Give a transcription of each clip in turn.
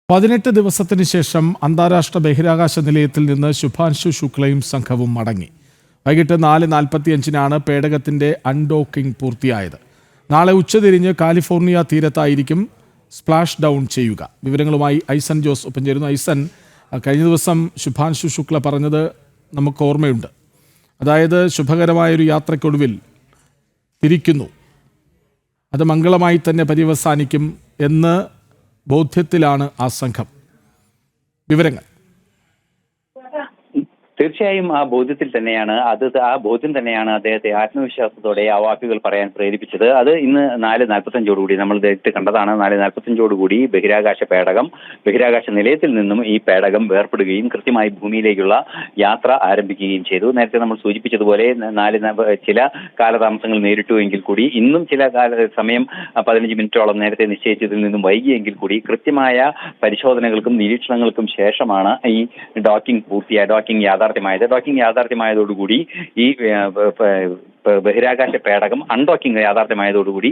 18 ദിവസത്തിന് ശേഷം അന്താരാഷ്ട്ര ബഹിരാകാശ നിലയത്തിൽ നിന്ന് ശുഭാൻശു ശുക്ലയും സംഘവും മടങ്ങി. വൈകിട്ട് 4:45-നാണ് പേടകത്തിന്റെ അൺഡോക്കിംഗ് പൂർത്തിയായത്. നാളെ ഉച്ചതിരിഞ്ഞ് കാലിഫോർണിയ തീരത്തായിരിക്കും സ്പ്ലാഷ് ഡൗൺ ചെയ്യുക. വിവരങ്ങളുമായി ഐസൻ ജോസ് ഒപ്പം ചേരുന്നു. ഐസൻ, കഴിഞ്ഞ ദിവസം ശുഭാൻശു ശുക്ല പറഞ്ഞത് നമുക്ക് ഓർമ്മയുണ്ട്. അതായത് ശുഭകരമായൊരു യാത്രയ്ക്കൊടുവിൽ തിരിക്കുന്നു, അത് മംഗളമായി തന്നെ പര്യവസാനിക്കും എന്ന് ബോധ്യത്തിലാണ് ആ സംഘം. വിവരങ്ങൾ തീർച്ചയായും ആ ബോധ്യത്തിൽ തന്നെയാണ് ആ ബോധ്യം തന്നെയാണ് അദ്ദേഹത്തെ ആത്മവിശ്വാസത്തോടെ ആ വാക്കുകൾ പറയാൻ പ്രേരിപ്പിച്ചത്. അത് ഇന്ന് 4:45 നമ്മൾ നേരിട്ട് കണ്ടതാണ്. 4:45 ബഹിരാകാശ നിലയത്തിൽ നിന്നും ഈ പേടകം വേർപ്പെടുകയും കൃത്യമായി ഭൂമിയിലേക്കുള്ള യാത്ര ആരംഭിക്കുകയും ചെയ്തു. നേരത്തെ നമ്മൾ സൂചിപ്പിച്ചതുപോലെ ചില കാലതാമസങ്ങൾ നേരിട്ടുവെങ്കിൽ കൂടി ഇന്നും ചില സമയം 15 മിനിറ്റോളം നേരത്തെ നിശ്ചയിച്ചതിൽ നിന്നും വൈകിയെങ്കിൽ കൂടി കൃത്യമായ പരിശോധനകൾക്കും നിരീക്ഷണങ്ങൾക്കും ശേഷമാണ് ഈ ഡോക്കിംഗ് യാഥാർത്ഥ്യമായതോടുകൂടി ഈ ബഹിരാകാശ പേടകം അൺഡോക്കിംഗ് യാഥാർത്ഥ്യമായതോടുകൂടി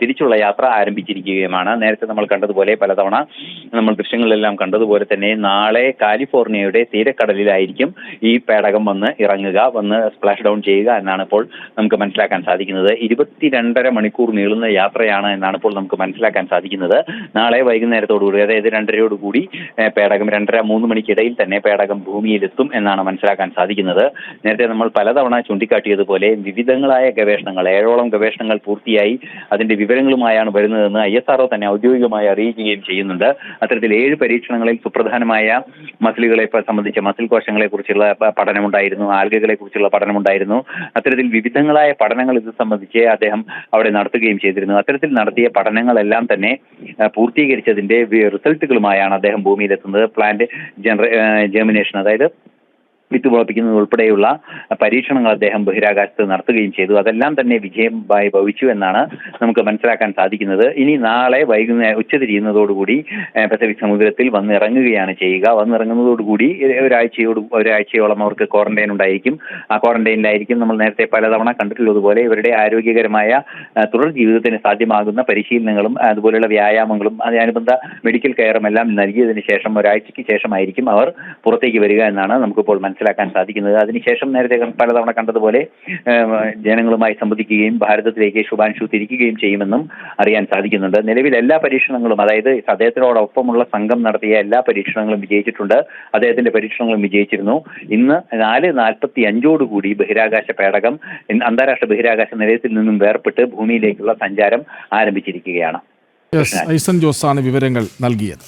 തിരിച്ചുള്ള യാത്ര ആരംഭിച്ചിരിക്കുകയുമാണ്. നേരത്തെ നമ്മൾ കണ്ടതുപോലെ പലതവണ നമ്മൾ ദൃശ്യങ്ങളിലെല്ലാം കണ്ടതുപോലെ തന്നെ നാളെ കാലിഫോർണിയയുടെ തീരക്കടലിലായിരിക്കും ഈ പേടകം വന്ന് സ്പ്ലാഷ് ഡൗൺ ചെയ്യുക എന്നാണ് ഇപ്പോൾ നമുക്ക് മനസ്സിലാക്കാൻ സാധിക്കുന്നത്. 22.5 മണിക്കൂർ നീളുന്ന യാത്രയാണ് എന്നാണ് ഇപ്പോൾ നമുക്ക് മനസ്സിലാക്കാൻ സാധിക്കുന്നത്. നാളെ വൈകുന്നേരത്തോടുകൂടി, അതായത് 2:30 പേടകം 2:30-3 മണിക്കിടയിൽ തന്നെ പേടകം ഭൂമിയിലെത്തും എന്നാണ് മനസ്സിലാക്കാൻ സാധിക്കുന്നത്. നേരത്തെ നമ്മൾ പലതവണ ചൂണ്ടിക്കാട്ടിയതുപോലെ വിവിധങ്ങളായ ഗവേഷണങ്ങൾ, 7ഓളം ഗവേഷണങ്ങൾ പൂർത്തിയായി അതിന്റെ വിവരങ്ങളുമായാണ് വരുന്നതെന്ന് ISRO തന്നെ ഔദ്യോഗികമായി അറിയിക്കുകയും ചെയ്യുന്നുണ്ട്. അത്തരത്തിൽ 7 പരീക്ഷണങ്ങളിൽ സുപ്രധാനമായ മസിലുകളെ സംബന്ധിച്ച മസിൽ കോശങ്ങളെ കുറിച്ചുള്ള പഠനമുണ്ടായിരുന്നു, ആൽഗകളെ കുറിച്ചുള്ള പഠനമുണ്ടായിരുന്നു. അത്തരത്തിൽ വിവിധങ്ങളായ പഠനങ്ങൾ ഇത് സംബന്ധിച്ച് അദ്ദേഹം അവിടെ നടത്തുകയും ചെയ്തിരുന്നു. അത്തരത്തിൽ നടത്തിയ പഠനങ്ങളെല്ലാം തന്നെ പൂർത്തീകരിച്ചതിന്റെ റിസൾട്ടുകളുമായാണ് അദ്ദേഹം ഭൂമിയിലെത്തുന്നത്. പ്ലാന്റ് ജെർമിനേഷൻ, അതായത് വിത്ത് മുളപ്പിക്കുന്നത് ഉൾപ്പെടെയുള്ള പരീക്ഷണങ്ങൾ അദ്ദേഹം ബഹിരാകാശത്ത് നടത്തുകയും ചെയ്തു. അതെല്ലാം തന്നെ വിജയമായി ഭവിച്ചു എന്നാണ് നമുക്ക് മനസ്സിലാക്കാൻ സാധിക്കുന്നത്. ഇനി നാളെ ഉച്ചതിരിയുന്നതോടുകൂടി പസഫിക് സമുദ്രത്തിൽ വന്നിറങ്ങുകയാണ് ചെയ്യുക. വന്നിറങ്ങുന്നതോടുകൂടി ഒരാഴ്ചയോളം അവർക്ക് ക്വാറന്റൈൻ ഉണ്ടായിരിക്കും. ആ ക്വാറന്റൈനിലായിരിക്കും നമ്മൾ നേരത്തെ പലതവണ കണ്ടിട്ടുള്ളതുപോലെ ഇവരുടെ ആരോഗ്യകരമായ തുടർ ജീവിതത്തിന് സാധ്യമാകുന്ന പരിശീലനങ്ങളും അതുപോലെയുള്ള വ്യായാമങ്ങളും അതിനനുബന്ധ മെഡിക്കൽ കെയറും എല്ലാം നൽകിയതിന് ശേഷം ഒരാഴ്ചയ്ക്ക് ശേഷമായിരിക്കും അവർ പുറത്തേക്ക് വരിക എന്നാണ് നമുക്കിപ്പോൾ മനസ്സിലാക്കാൻ സാധിക്കുന്നത്. അതിനുശേഷം നേരത്തെ പലതവണ കണ്ടതുപോലെ ജനങ്ങളുമായി സംവദിക്കുകയും ഭാരതത്തിലേക്ക് ശുഭാൻശു തിരിക്കുകയും ചെയ്യുമെന്നും അറിയാൻ സാധിക്കുന്നുണ്ട്. നിലവിൽ എല്ലാ പരീക്ഷണങ്ങളും, അതായത് അദ്ദേഹത്തിനോടൊപ്പമുള്ള സംഘം നടത്തിയ എല്ലാ പരീക്ഷണങ്ങളും വിജയിച്ചിട്ടുണ്ട്. അദ്ദേഹത്തിന്റെ പരീക്ഷണങ്ങളും വിജയിച്ചിരുന്നു. ഇന്ന് 4:45 ബഹിരാകാശ പേടകം അന്താരാഷ്ട്ര ബഹിരാകാശ നിലയത്തിൽ നിന്നും വേർപെട്ട് ഭൂമിയിലേക്കുള്ള സഞ്ചാരം ആരംഭിച്ചിരിക്കുകയാണ്. ഐസൻ ജോസാണ് വിവരങ്ങൾ നൽകിയത്.